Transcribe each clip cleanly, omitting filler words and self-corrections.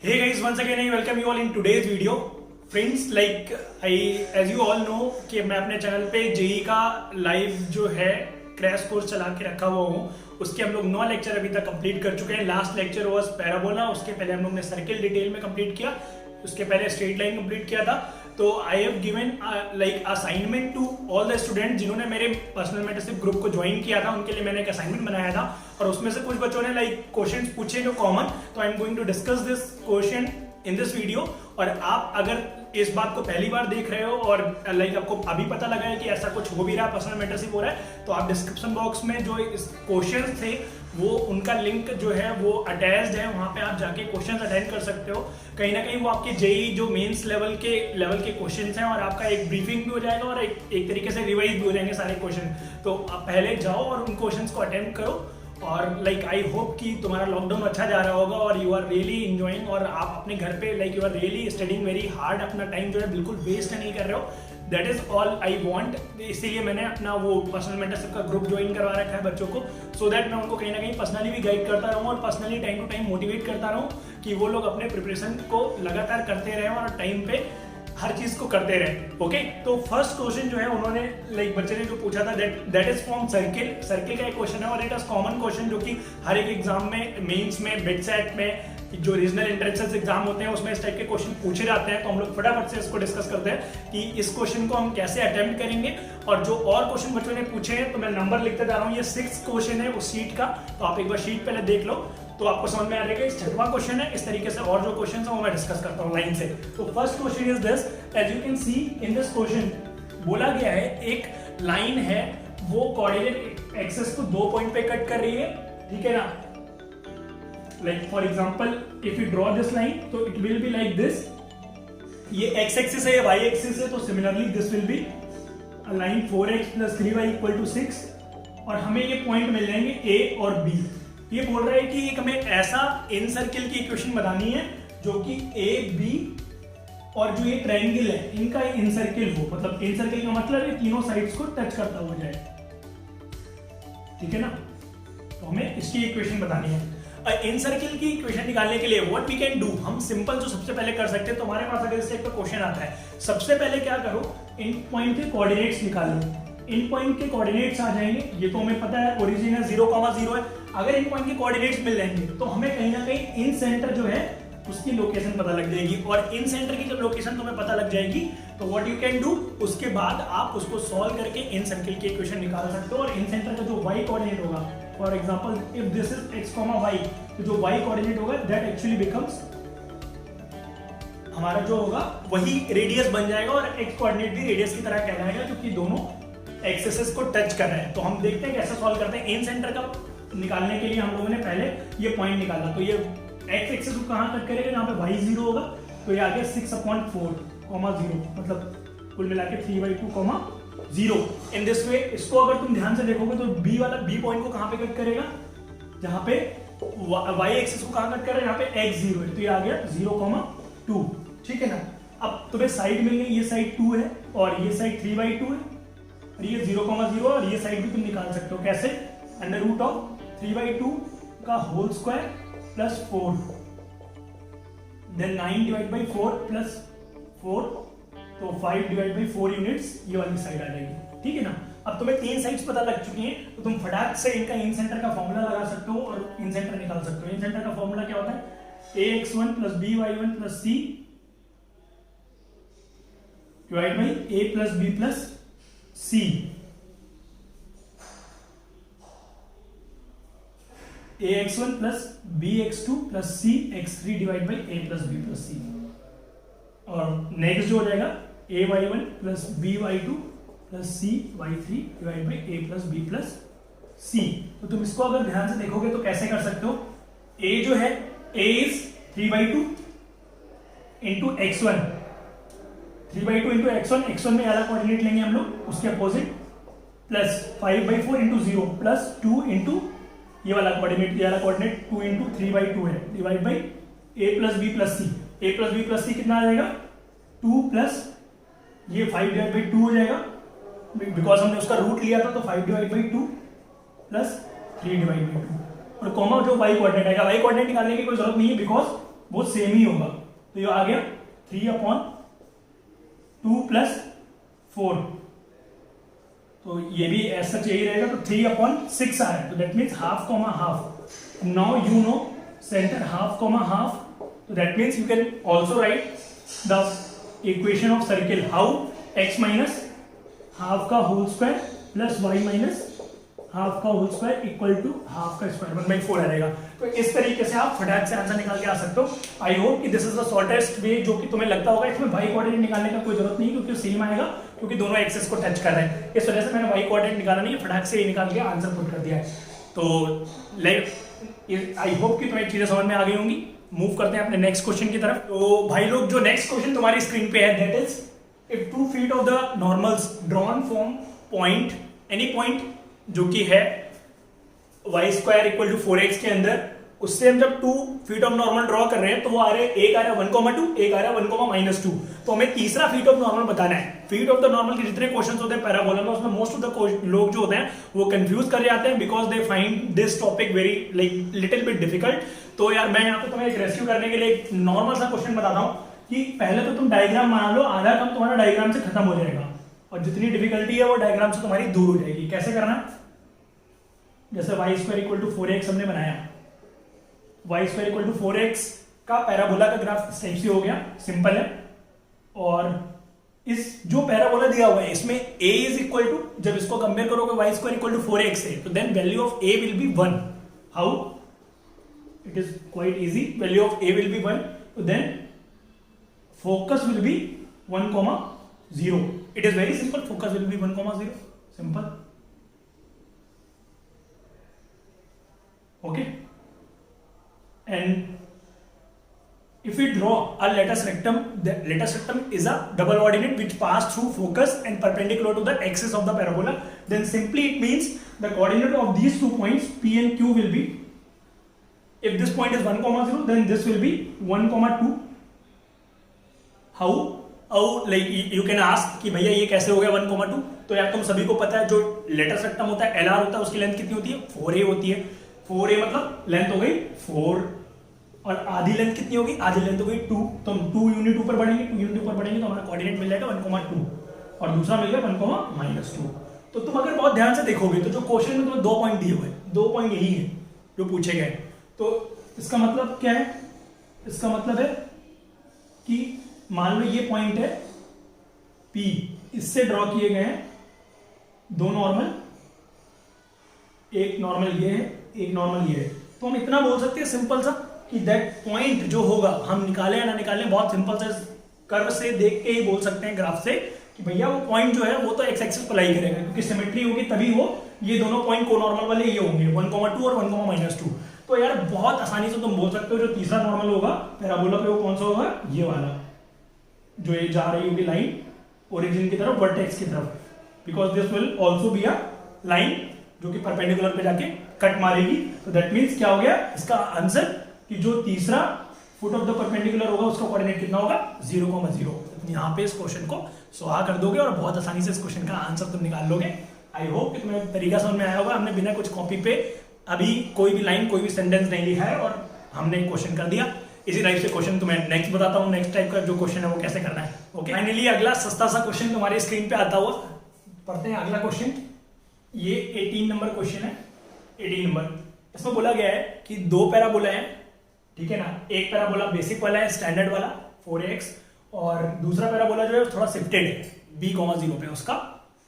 Hey guys, once again I welcome you all in today's video. Friends, like as you all know कि मैं अपने channel पे JEE का live जो है क्रैश कोर्स चला के रखा हुआ हूँ. उसके हम लोग 9 लेक्चर अभी तक कंप्लीट कर चुके हैं. Last lecture was parabola. उसके पहले हम लोग ने सर्किल डिटेल में कंप्लीट किया. उसके पहले स्ट्रेट लाइन कंप्लीट किया था. तो I have given like assignment to all the student जिन्होंने मेरे पर्सनल मेंटरशिप ग्रुप को ज्वाइन किया था. उनके लिए मैंने एक असाइनमेंट बनाया था और उसमें से कुछ बच्चों ने लाइक क्वेश्चंस पूछे जो कॉमन. तो I am going to discuss this question in this video. और आप अगर इस बात को पहली बार देख रहे हो और लाइक आपको अभी पता लगा है कि ऐसा कुछ हो भी रहा है, पर्सनल मेंटरशिप हो रहा है, तो आप डिस्क्रिप्शन बॉक्स में जो इस क्वेश्चन थे वो उनका लिंक जो है वो अटैच्ड है. वहां पे आप जाके क्वेश्चंस अटेंड कर सकते हो. कहीं ना कहीं वो आपके जेई जो मेंस लेवल के क्वेश्चंस हैं और आपका एक ब्रीफिंग भी हो जाएगा और एक तरीके से रिवाइज भी हो जाएंगे सारे क्वेश्चन. तो आप पहले जाओ और उन क्वेश्चंस को अटेंड करो. और लाइक आई होप कि तुम्हारा लॉकडाउन अच्छा जा रहा होगा और यू आर रियली इंजॉइंग. और आप अपने घर पे like you are really studying very hard. अपना टाइम जो है बिल्कुल वेस्ट नहीं कर रहे हो. That is all I want. इसीलिए मैंने अपना वो पर्सनल मेंटरशिप का ग्रुप ज्वाइन करवा रखा है बच्चों को, सो दैट मैं उनको कहीं ना कहीं पर्सनली भी गाइड करता रहूँ और personally time to time motivate करता रहूँ कि वो लोग अपने प्रिपरेशन को लगातार करते रहें और टाइम पे हर चीज को करते रहे. ओके, तो फर्स्ट क्वेश्चन जो है उन्होंने लाइक बच्चे ने जो पूछा था दैट इज फ्रॉम सर्किल का एक क्वेश्चन है और इट इज कॉमन क्वेश्चन जो कि हर एक एग्जाम में, मेंस में, बिटसेट में, जो रीजनल एंट्रेंसेस एग्जाम होते हैं उसमें इस टाइप के क्वेश्चन पूछे जाते हैं. तो हम लोग फटाफट से इसको डिस्कस करते हैं कि इस क्वेश्चन को हम कैसे अटेम्प्ट करेंगे. और जो और क्वेश्चन बच्चों ने पूछे हैं तो मैं नंबर लिखते जा रहा हूँ. ये 6 क्वेश्चन है उस शीट का, तो आप एक बार शीट पहले देख लो तो आपको समझ में आ जाएगा. इस 6वां क्वेश्चन है. इस tariके से और जो क्वेश्चन है वो मैं डिस्कस करता हूँ लाइन से. तो first question is this. As you can see in this question बोला गया है एक लाइन है वो कोऑर्डिनेट एक्सेस को 2 पॉइंट पे कट कर रही है. ठीक है ना. Like for example if you draw this line तो it will be like this. ये x एक्सिस है, y एक्सिस है, तो similarly this will be a line 4x + 3y = 6. और हमें ये पॉइंट मिल जाएंगे a और b. ये बोल रहा है कि एक हमें ऐसा इन सर्किल की इक्वेशन बनानी है जो कि ए बी और जो ये ट्रायंगल है इनका इन सर्किल हो. मतलब इन सर्किल का मतलब है तीनों साइड्स को टच करता हुआ जाए. ठीक है ना. तो हमें इसकी इक्वेशन बतानी है. इन सर्किल की इक्वेशन निकालने के लिए व्हाट वी कैन डू, हम सिंपल जो सबसे पहले कर सकते हैं. तो हमारे पास अगर इस टाइप का क्वेश्चन आता है, सबसे पहले क्या करो, इन पॉइंट के कोऑर्डिनेट्स निकालो. इन पॉइंट के कोऑर्डिनेट्स आ जाएंगे. ये तो हमें पता है ओरिजिन है 0,0 है. अगर इन पॉइंट के कोऑर्डिनेट्स मिल जाएंगे तो हमें कहीं ना कहीं इन सेंटर जो है उसकी लोकेशन पता लग जाएगी. और इन सेंटर की जब लोकेशन तुम्हें पता लग जाएगी तो व्हाट यू कैन डू, उसके बाद आप उसको सॉल्व करके इन सर्किल की इक्वेशन निकाल सकते हो. और इन सेंटर का जो y कोऑर्डिनेट होगा, for example if this is x, y, तो जो y कोऑर्डिनेट होगा दैट एक्चुअली बिकम्स हमारा जो होगा वही रेडियस बन जाएगा. और x कोऑर्डिनेट भी रेडियस की तरह कहलाएगा क्योंकि दोनों एक्सेस को टच कर रहे हैं. तो हम देखते हैं कैसे सॉल्व करते हैं. इन सेंटर का निकालने के लिए हम लोगों ने पहले ये पॉइंट निकाला. तो ये x एक्सिस को कहां कट करेगा, जहां पे y 0 होगा. तो ये आ गया 6/4, 0, मतलब कुल मिला के 3/2, 0. In this way. इसको अगर तुम ध्यान से देखोगे तो b पॉइंट को कहां पे कट करेगा, जहां पे y एक्सिस को कहां कट कर रहा है, जहां पे x 0 है. तो ये आ गया 0,2. ठीक है ना. अब तुम्हें साइड मिल गई. ये साइड 2 है और ये साइड 3/2 है. और ये 0,0 और ये साइड भी तुम निकाल सकते हो. कैसे, √3/2 का whole square plus 4, then 9/4 plus 4, तो 5/4 यूनिट्स ये वाली साइड आ जाएगी. ठीक है ना. अब तुम्हें 3 साइड्स पता लग चुकी हैं तो तुम फटाक से इनका इन सेंटर का फॉर्मूला लगा सकते हो और इन सेंटर निकाल सकते हो. इन सेंटर का फॉर्मूला क्या होता है, ax1 + by1 + c divide by a + b + c. ax1 + bx2 + cx3 divide by a + b + c. और नेक्स्ट जो हो जाएगा ay1 + by2 + cy3 divide by a + b + c. तो तुम इसको अगर ध्यान से देखोगे तो कैसे कर सकते हो. a जो है a is 3/2 into x1, 3/2 into x1 में वाला कोऑर्डिनेट लेंगे हम लोग, उसके opposite, plus 5/4 into 0 plus 2 into ये वाला कोऑर्डिनेट, 2 इंटू 3/2 है, divide by a + b + c. a + b + c कितना आ जाएगा, 2 प्लस ये 5/2 हो जाएगा बिकॉज हमने उसका रूट लिया था. तो 5/2 प्लस 3/2 और कॉमा जो y कोऑर्डिनेट आएगा. y कोऑर्डिनेट निकालने की कोई जरूरत नहीं है बिकॉज वो सेम ही होगा। तो ये आ गया 3/2 + 4, तो ये भी ऐसा चाहिए रहेगा, तो 3/6 आ है, तो that means half comma half. Now you know centre half comma half, तो that means you can also write the equation of circle how x minus half का whole square plus y minus half का whole square equal to half का square 1/4 रहेगा। तो इस तरीके से आप फटाक से आंसर निकाल के आ सकते हो। आई होप कि दिस इज द शॉर्टेस्ट वे, जो कि तुम्हें लगता होगा इसमें y कोऑर्डिनेट निकालने का कोई जरूरत नहीं, क्योंकि सेम आएगा, क्योंकि दोनों एक्सेस को टच कर रहे हैं। इस वजह से मैंने y कोऑर्डिनेट निकाला नहीं, फटाक से ये निकाल के आंसर पुट कर दिया है। तो आई होप कि तुम्हें चीजें समझ में आ गई होंगी। मूव करते हैं अपने नेक्स्ट क्वेश्चन की तरफ। तो भाई लोग, जो नेक्स्ट क्वेश्चन तुम्हारी स्क्रीन पे है, that is if 2 feet of the normals drawn from point, any point जो कि है y² = 4x के अंदर, उससे हम जब 2 feet ऑफ नॉर्मल ड्रॉ कर रहे हैं, तो वो आ रहे हैं, एक आ रहा है 1,2, एक आ रहा है 1,-2, तो हमें तीसरा फीट ऑफ नॉर्मल बताना है। फीट ऑफ द नॉर्मल के जितने क्वेश्चंस होते हैं पैराबोला में, उसमें मोस्ट ऑफ द लोग जो होते हैं वो कंफ्यूज कर जाते हैं, because they find this topic very like little bit difficult. तो यार मैं यहाँ पे तुम्हें एक रेस्क्यू करने के लिए एक नॉर्मल सा क्वेश्चन बताता हूँ कि पहले तो तुम डायग्राम बना लो, आधा काम तुम्हारा डायग्राम से खत्म हो जाएगा, और जितनी डिफिकल्टी है वो डायग्राम से तुम्हारी दूर हो जाएगी। कैसे करना? जैसे y² = 4x हमने बनाया, y² = 4x का पैराबोला का ग्राफ इस टाइप से हो गया, सिंपल है। और इस जो पैराबोला दिया हुआ है इसमें a इज इक्वल टू, जब इसको कंपेयर करोगे y² = 4x से, तो then value of a will be 1। How? It is quite easy, value of a will be 1, तो then focus will be 1,0। It is very simple, focus will be 1,0, simple. Okay, and if we draw a latus rectum, the latus rectum is a double ordinate which pass through focus and perpendicular to the axis of the parabola, then simply it means the coordinate of these 2 points P and Q will be, if this point is 1,0, then this will be 1,2. How like you can ask कि भैया ये कैसे हो गया 1,2? तो यार तुम सभी को पता है, जो लेटस रेक्टम होता है LR होता है, उसकी लेंथ कितनी होती है? 4a होती है। 4a मतलब लेंथ हो गई 4, और आधी लेंथ कितनी होगी? आधी लेंथ हो गई 2, तो हम 2 यूनिट ऊपर बढ़ेंगे, 2 यूनिट ऊपर बढ़ेंगे तो हमारा कोऑर्डिनेट मिल जाएगा 1,2, और दूसरा मिल गया 1,-2। तो तुम अगर बहुत ध्यान से देखोगे तो जो क्वेश्चन में तुम्हें 2 पॉइंट दिए हुए, 2 पॉइंट यही है जो पूछे गए। तो इसका मतलब क्या है? इसका मतलब है कि मान लो ये पॉइंट है P, इससे ड्रॉ किए गए हैं 2 नॉर्मल, एक नॉर्मल ये है, एक नॉर्मल ये है। तो हम इतना बोल सकते हैं सिंपल सा कि दैट पॉइंट जो होगा, हम निकाले या ना निकाले, बहुत सिंपल से कर्व से देख के ही बोल सकते हैं, ग्राफ से, कि भैया वो पॉइंट जो है वो तो एक्स एक्सिस पर लाई करेगा, क्योंकि सिमेट्री होगी तभी वो ये दोनों पॉइंट को नॉर्मल वाले ये होंगे 1,2 और 1,-2। तो यार बहुत आसानी से तुम बोल सकते हो जो तीसरा नॉर्मल होगा पैराबोला पे वो कौन सा होगा? ये वाला, जो ये जा रही होगी लाइन ओरिजिन की तरफ, वर्टेक्स की तरफ, because this will also be a line जो कि परपेंडिकुलर पे जाके कट मारेगी। तो दैट मीन्स क्या हो गया इसका आंसर, कि जो तीसरा फुट ऑफ द परपेंडिकुलर होगा उसका कोऑर्डिनेट कितना होगा? 0,0। यहाँ पे इस क्वेश्चन को सॉल्व कर दोगे और बहुत आसानी से इस क्वेश्चन का आंसर तुम निकाल लोगे। आई होप कि तुम्हें तरीका समझ में आया होगा। हमने बिना कुछ कॉपी पे अभी कोई भी लाइन, कोई भी सेंटेंस नहीं लिखा है, और हमने क्वेश्चन कर दिया। इसी टाइप से क्वेश्चन तुम्हें नेक्स्ट बताता हूँ, नेक्स्ट टाइप का जो क्वेश्चन है वो कैसे करना है। ओके, फाइनली अगला सस्ता सा क्वेश्चन तुम्हारी स्क्रीन पे आता हुआ, पढ़ते हैं अगला क्वेश्चन। ये 18 नंबर क्वेश्चन है। 18 नंबर, इसमें बोला गया है कि 2 पैराबोला है, ठीक है ना। एक पैराबोला बेसिक वाला है, स्टैंडर्ड वाला 4x, और दूसरा पैराबोला जो है थोड़ा शिफ्टेड है b,0 पे, उसका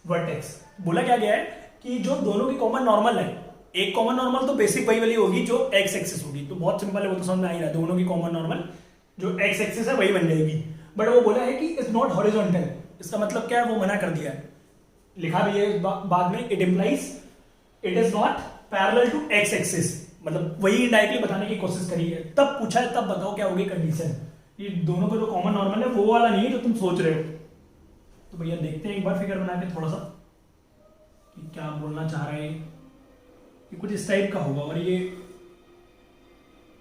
वर्टेक्स। बोला क्या गया है कि जो दोनों की कॉमन नॉर्मल है, एक कॉमन नॉर्मल तो बेसिक वही वाली होगी जो एक्स एक्सिस होगी, तो बहुत सिंपल है, वो तो समझ में आ ही रहा है। दोनों की कॉमन नॉर्मल जो एक्स एक्सिस है वही बन जाएगी, बट वो बोला है कि इट्स नॉट हॉरिजॉन्टल। इसका मतलब क्या है वो मना कर दिया है, लिखा भी है बाद में, it implies it is not parallel to x axis, मतलब वही डायरेक्टली बताने की कोशिश करी है। तब पूछा है, तब बताओ क्या होगी कंडीशन। ये दोनों का जो कॉमन नॉर्मल है वो वाला नहीं है जो तुम सोच रहे हो। तो भैया देखते हैं एक बार फिगर बना के थोड़ा सा कि क्या बोलना चाह रहे हैं। ये कुछ इस टाइप का होगा, और ये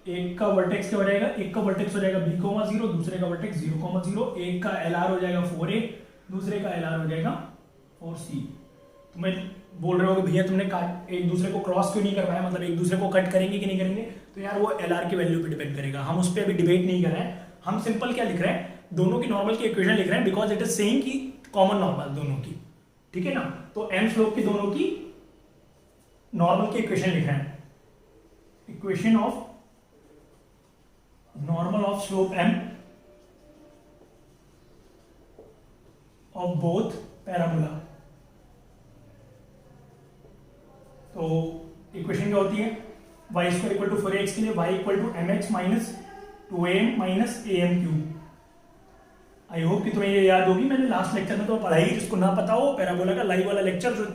एक का वर्टेक्स क्या हो जाएगा, एक का वर्टेक्स हो जाएगा b,0, दूसरे का वर्टेक्स 0,0, एक का LR हो जाएगा 4a, दूसरे का LR हो जाएगा 4c। तो मैं बोल रहे हो कि भैया तुमने एक दूसरे को क्रॉस क्यों नहीं करवाया, मतलब एक दूसरे को कट करेंगे कि नहीं करेंगे। तो तो यार वो एल आर की वैल्यू पे डिपेंड करेगा, हम उस पर अभी डिबेट नहीं कर रहे हैं। हम सिंपल क्या लिख रहे हैं, दोनों की नॉर्मल की इक्वेशन लिख रहे हैं, बिकॉज इट इज सेइंग कि कॉमन नॉर्मल दोनों की, ठीक है ना। तो एम स्लोप की दोनों की नॉर्मल की इक्वेशन लिख रहे हैं, equation of normal of slope m of both parabola. तो इक्वेशन क्या होती है, y square equal to 4ax के लिए y equal to mx minus 2am minus am cube. I hope कि तुम्हें ये याद होगी, मैंने लास्ट लेक्चर में तो पढ़ाई, जिसको ना पता हो पैराबोला का लाइव वाला लेक्चर जो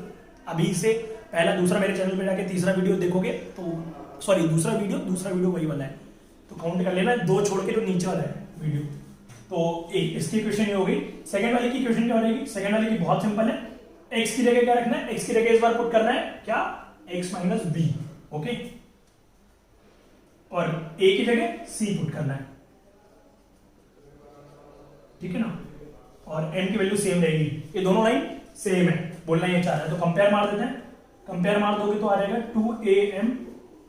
अभी से पहला दूसरा मेरे चैनल पे जाके तीसरा वीडियो देखोगे तो सॉरी दूसरा वीडियो वही वाला है, तो काउंट कर लेना, 2 छोड़ के जो नीचे वाला है वीडियो। तो एक इसकी इक्वेशन ये हो गई। सेकंड वाले की इक्वेशन क्या हो जाएगी, सेकंड वाले की बहुत सिंपल है, x की जगह क्या रखना है, x की जगह इस बार पुट करना है क्या, x माइनस बी, ओके, और a की जगह c पुट करना है, ठीक है ना, और m की वैल्यू सेम रहेगी, ये दोनों लाइन सेम है, बोलना ये चाह रहा है। तो कंपेयर मार देते हैं, कंपेयर मार दोगे तो आ जाएगा 2am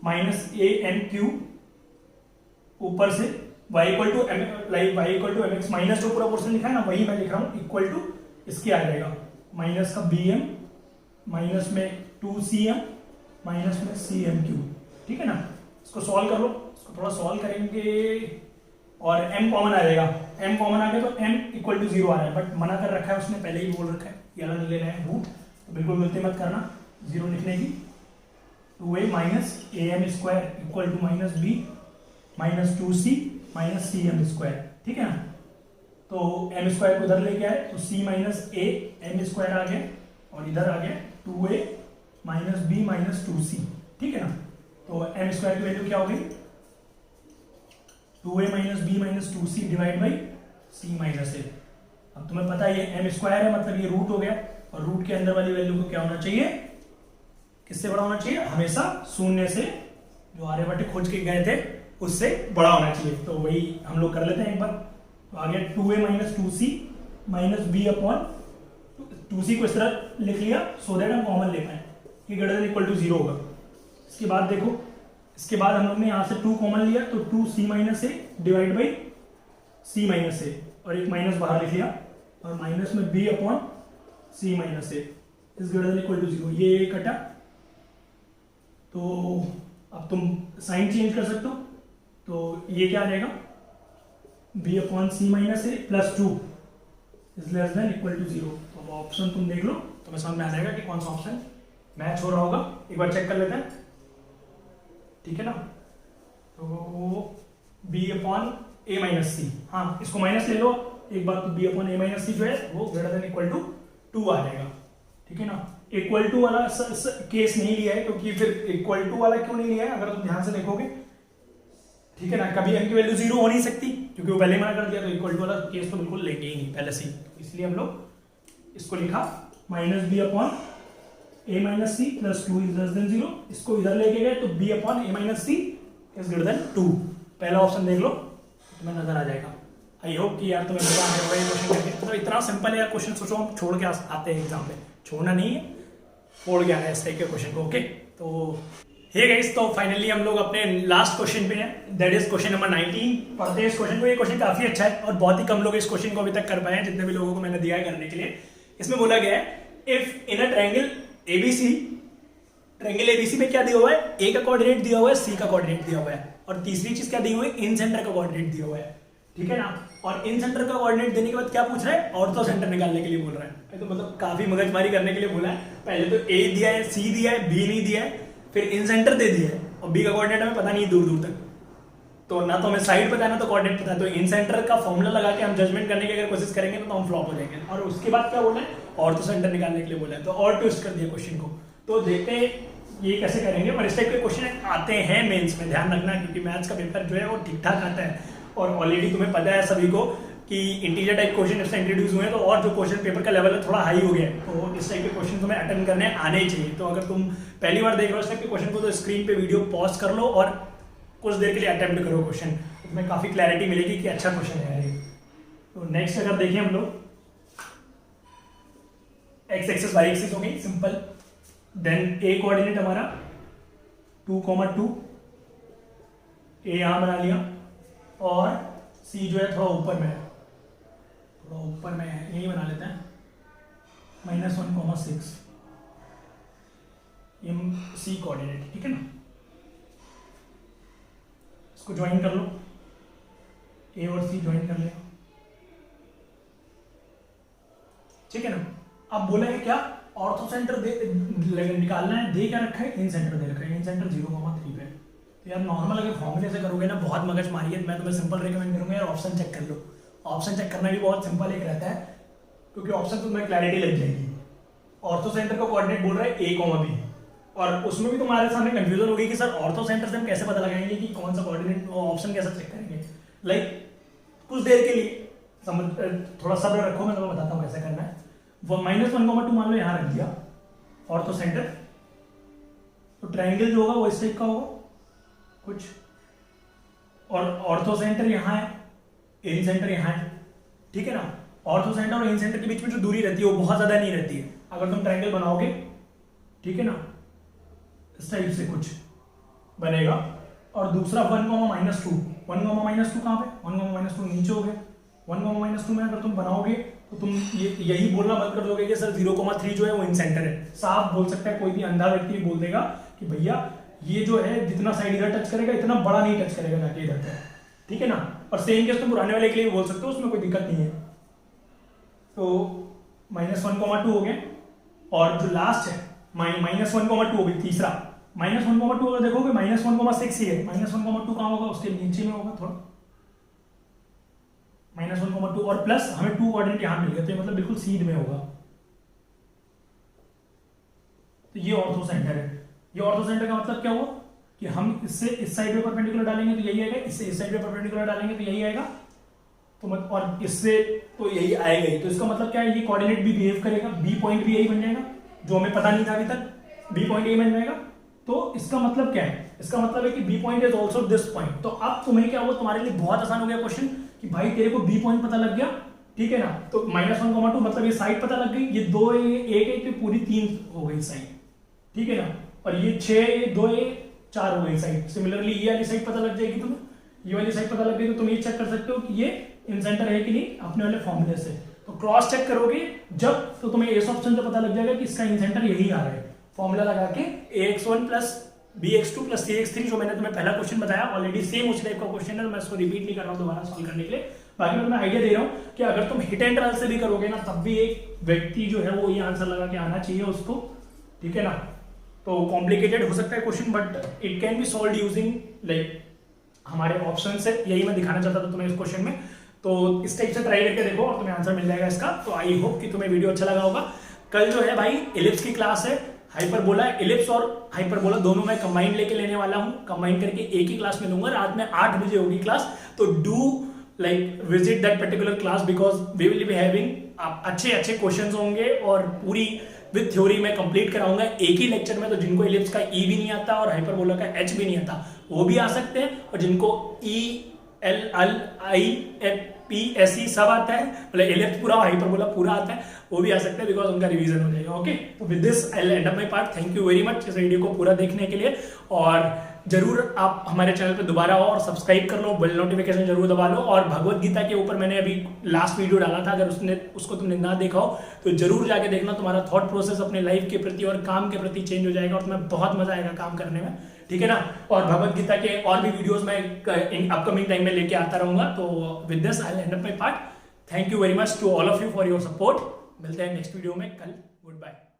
माइनस am क्यूब, ऊपर से y equal to mx minus जो पूरा पोर्शन लिखा है ना वही मैं लिख रहा हूं, इक्वल टू इसके आ जाएगा माइनस का bm माइनस में 2cm माइनस में cm क्यूब, ठीक है ना। इसको सॉल्व कर लो, इसको थोड़ा सॉल्व करेंगे और m कॉमन आ जाएगा, m कॉमन आ गया तो m इक्वल टू 0 आ रहा है, बट मना कर रखा है उसने, पहले ही बोल रखा है ये वाला लेना है रूट, तो बिल्कुल गलती मत करना 0 लिखने की। 2a minus am square equal to minus b minus 2c minus cm square, ठीक है ना। तो m स्क्वायर को इधर लेके आए तो c minus a m square आ गया, और इधर आ गया 2a minus b minus 2c, ठीक है ना। तो m स्क्वायर की वैल्यू क्या हो गई, 2a minus b minus 2c divide by c minus a। अब तुम्हें पता है ये m स्क्वायर है, मतलब ये रूट हो गया, और रूट के अंदर वाली वैल्यू को क्या होना चाहिए, किससे बड़ा होना चाहिए, हमेशा शून्य से, जो आर्यभट्ट खोज के गए थे उससे बड़ा होना चाहिए। तो वही हम लोग कर लेते हैं एक बार, तो आ गया 2a minus 2c minus b upon 2c को इस तरह लिख लिया सो दैट हम कॉमन ले पाए, कि ग्रेटर देन इक्वल टू 0 होगा। इसके बाद देखो, इसके बाद हम लोग ने यहाँ से 2 कॉमन लिया तो 2c minus a divide by c minus a, और एक माइनस बाहर लिख लिया, और माइनस में b upon c minus a is greater than equal to 0, ये कटा। तो अब तुम साइन चेंज कर सकते हो, तो ये क्या आ जाएगा, b upon c minus a plus 2 is less than equal to 0। तो अब ऑप्शन तुम देख लो तो मैं समझ में आ जाएगा कि कौन सा ऑप्शन मैच हो रहा होगा, एक बार चेक कर लेते हैं, ठीक है ना। तो b अपॉन a माइनस सी, हाँ इसको माइनस ले लो एक बार, तो b अपॉन a माइनस सी जो है वो ग्रेटर देन इक्वल टू 2 आ जाएगा, ठीक है ना। इक्वल टू वाला केस नहीं लिया है, क्योंकि फिर इक्वल टू वाला क्यों नहीं लिया है, अगर तुम ध्यान से देखोगे, ठीक है ना, कभी m की वैल्यू 0 हो नहीं सकती, क्योंकि वो पहले मना कर दिया, तो इक्वल टू वाला केस तो बिल्कुल लेंगे ही नहीं पहले से ही, इसलिए हम लोग इसको लिखा minus b upon a minus c plus 2 is less than 0, इसको इधर लेके गए तो b upon a minus c is greater than 2। पहला ऑप्शन देख लो तुम्हें नजर आ जाएगा। आई होप कि यार तुम्हें मजा आया होगा ये क्वेश्चन करके, तो इतना सिंपल है यार क्वेश्चन, सोचो हम छोड़ के आते हैं एग्जाम में, छोड़ना नहीं है, फोड़ के आना है इस टाइप के क्वेश्चन को, ओके। तो हे गाइस, तो फाइनली हम लोग अपने लास्ट क्वेश्चन पे हैं, दैट इज क्वेश्चन नंबर 19। पढ़ते हैं इस क्वेश्चन को, ये क्वेश्चन काफी अच्छा है और बहुत ही कम लोग इस क्वेश्चन को अभी तक कर पाए हैं, जितने भी लोगों को मैंने दिया है करने के लिए। इसमें बोला गया है if in a triangle ABC, triangle ABC में क्या दिया हुआ है, ए का कोऑर्डिनेट दिया हुआ है, सी का कोऑर्डिनेट दिया हुआ है, और तीसरी चीज क्या दी हुई है, इन सेंटर का कोऑर्डिनेट दिया हुआ है, ठीक है ना। और इन सेंटर का कोऑर्डिनेट देने के बाद क्या पूछ रहा है, ऑर्थो सेंटर निकालने के लिए बोल रहा है, तो मतलब काफी मगजमारी करने के लिए बोला है। पहले तो ए दिया है, सी दिया है, बी नहीं दिया है, फिर इन सेंटर दे दिया है, और बी का कोऑर्डिनेट हमें पता नहीं दूर दूर तक, तो ना तो हमें साइड पता है ना तो कोऑर्डिनेट पता है, तो इन सेंटर का फॉर्मूला लगा के हम जजमेंट करने की अगर कोशिश करेंगे तो हम फ्लॉप हो जाएंगे। और उसके बाद क्या बोला है, ऑर्थो सेंटर निकालने के लिए बोला है, तो और ट्विस्ट कर दिया क्वेश्चन को। तो देखते हैं ये कैसे करेंगे, और इस टाइप के क्वेश्चन आते हैं मेंस में, ध्यान रखना, क्योंकि मैथ्स का पेपर जो है वो ठीक ठाक आता है, और ऑलरेडी तुम्हें पता है सभी को कि इंटीजर टाइप क्वेश्चन जब से इंट्रोड्यूस हुए हैं, तो और जो क्वेश्चन पेपर का लेवल है थोड़ा हाई हो गया है, तो इस टाइप के क्वेश्चन तुम्हें अटेंड करने आने ही चाहिए। तो अगर तुम पहली बार देख रहे हो इस टाइप के क्वेश्चन को, तो स्क्रीन पे वीडियो पॉज कर लो और कुछ देर के लिए अटेम्प्ट करो क्वेश्चन, तो तुम्हें काफी क्लैरिटी मिलेगी कि अच्छा क्वेश्चन है ये। तो नेक्स्ट अगर देखें हम लोग, एक्स एक्सिस वाई एक्सिस हो गई सिंपल, देन ए कोऑर्डिनेट हमारा 2, 2, ए यहाँ बना लिया और सी जो है थोड़ा ऊपर में है, थोड़ा ऊपर में है, यही बना लेते हैं -1,6 सी कोऑर्डिनेट, ठीक है ना। इसको ज्वाइन कर लो, ए और सी ज्वाइन कर लिया, ठीक है ना। अब बोला है क्या, ऑर्थो सेंटर निकालना है, दे क्या रखा है, इन सेंटर दे रखा है, इन सेंटर 0,3 पे। तो यार नॉर्मल अगर फॉर्मूले से करोगे ना बहुत मगज मारी है, मैं तुम्हें सिंपल रेकमेंड करूंगा यार ऑप्शन चेक कर लो। ऑप्शन चेक करना भी बहुत सिंपल एक रहता है, क्योंकि ऑप्शन तो तुम्हें क्लैरिटी लग जाएगी। ऑर्थो सेंटर का कोऑर्डिनेट बोल रहा है A, B, और उसमें भी तुम्हारे सामने कंफ्यूजन होगी कि सर ऑर्थो सेंटर से हम कैसे पता लगाएंगे कि कौन सा कोऑर्डिनेट, ऑप्शन कैसे चेक करेंगे। लाइक कुछ देर के लिए समझ, थोड़ा सब्र रखो, मैं तुम्हें बताता हूँ कैसे करना है। वो -1,2 मान लो यहाँ रख दिया ऑर्थो सेंटर, तो ट्रायंगल जो होगा वो इस टाइप का होगा कुछ, और ऑर्थो सेंटर यहाँ है, इन सेंटर यहाँ है, ठीक है ना। ऑर्थो सेंटर और इन सेंटर के बीच में जो दूरी रहती है वो बहुत ज्यादा नहीं रहती है। अगर तुम ट्रायंगल बनाओगे, ठीक है ना, इस टाइप से कुछ बनेगा। और दूसरा 1,-2, 1,-2 कहाँ पे, 1,-2 नीचे हो गया। 1,-2 में अगर तुम बनाओगे तो तुम यही बोलना बंद कर दोगे कि सर 0,3 जो है वो इन सेंटर है। साफ बोल सकता है, कोई भी अंधा व्यक्ति बोल देगा कि भैया ये जो है जितना साइड इधर टच करेगा इतना बड़ा नहीं टच करेगा जाके इधर पे, ठीक है ना। और सेम केस तुम पुराने वाले के लिए बोल सकते हो, उसमें कोई दिक्कत नहीं है। तो -1,2 हो गया, और जो लास्ट है -1,2 हो गई, तीसरा -1,2 अगर देखोगे -1,6 ही है। -1,2 कहाँ होगा, उसके नीचे में होगा थोड़ा, -1,2 और प्लस हमें 2 कोऑर्डिनेट यहां मिल गया, तो मतलब बिल्कुल सीध में होगा। तो ये ऑर्थो सेंटर है। ये ऑर्थो सेंटर का मतलब क्या हुआ कि हम इससे इस साइड पे परपेंडिकुलर डालेंगे तो यही आएगा, इससे इस साइड पे परपेंडिकुलर डालेंगे तो यही आएगा, तो और इससे तो यही आएगा ही। तो इसका मतलब क्या है, ये कोऑर्डिनेट भी बिहेव करेगा, बी पॉइंट भी यही बन जाएगा, जो हमें पता नहीं था अभी तक, बी पॉइंट यही बन जाएगा। तो इसका मतलब क्या है, इसका मतलब है कि B point is also this point. तो अब तुम्हें क्या हुआ, तुम्हारे लिए बहुत आसान हो गया क्वेश्चन कि भाई तेरे को बी पॉइंट पता लग गया, ठीक है ना। तो -1,2 मतलब ये साइड पता लग गई, ये 2 एक पूरी 3 हो गई साइड, ठीक है ना। और ये 6 2 4 हो गई साइड। सिमिलरली ये वाली साइड पता लग जाएगी तुम्हें, ये वाली साइड पता लग गई तो तुम ये चेक कर सकते हो कि ये इन सेंटर है कि नहीं अपने वाले फॉर्मूले से। तो क्रॉस चेक करोगे जब, तो तुम्हें इस ऑप्शन से पता लग जाएगा कि इसका इन सेंटर यही आ रहा है। फॉर्मूला लगा के ax1 + bx2 + cx3, जो मैंने तुम्हें पहला क्वेश्चन बताया, ऑलरेडी सेम उस टाइप का क्वेश्चन है, मैं इसको रिपीट नहीं कर रहा हूं दोबारा सॉल्व करने के लिए। बाकी मैं तुम्हें आइडिया दे रहा हूं कि अगर तुम हिट एंड रन से भी करोगे ना, तब भी एक व्यक्ति जो है वो ये आंसर लगा के आना चाहिए उसको, ठीक है ना। तो कॉम्प्लिकेटेड हो सकता है question, but it can be solve using like हमारे ऑप्शन से। यही मैं दिखाना चाहता था तुम्हें इस क्वेश्चन में। तो इस टाइप से ट्राई करके देखो और तुम्हें आंसर मिल जाएगा इसका। तो आई होप कि तुम्हें वीडियो अच्छा लगा होगा। कल जो है भाई इलिप्स की क्लास है, हाइपरबोला, इलिप्स और हाइपरबोला दोनों मैं कंबाइन लेके लेने वाला हूं, कंबाइन करके एक ही क्लास में लूंगा। रात में 8 बजे होगी क्लास, तो do like visit that particular class because we will be having अच्छे क्वेश्चंस होंगे और पूरी विद थ्योरी में कंप्लीट कराऊंगा एक ही लेक्चर में। तो जिनको इलिप्स का ई भी नहीं आता और हाइपरबोला का एच भी नहीं आता वो भी आ सकते हैं, और जिनको E L L I F P S E सब आता है, मतलब इलिप्स पूरा हाइपरबोला पूरा आता है, वो भी आ सकते हैं बिकॉज उनका रिवीजन हो जाएगा। ओके, तो with this I will end up my part. Thank you very much इस वीडियो को पूरा देखने के लिए, और जरूर आप हमारे चैनल पे दोबारा आओ और सब्सक्राइब कर लो, बेल नोटिफिकेशन जरूर दबा लो। और भगवत गीता के ऊपर मैंने अभी लास्ट वीडियो डाला था, अगर उसको तुमने ना देखा हो तो जरूर जाके देखना। तुम्हारा थॉट प्रोसेस अपने लाइफ के प्रति और काम के प्रति चेंज हो जाएगा और तुम्हें बहुत मजा आएगा काम करने में, ठीक है ना। और भगवत गीता के और भी वीडियोस मैं अपकमिंग टाइम में लेके आता रहूंगा। तो with this I will end up my part. Thank you very much to all of you for your support. मिलते हैं नेक्स्ट वीडियो में कल। Good bye.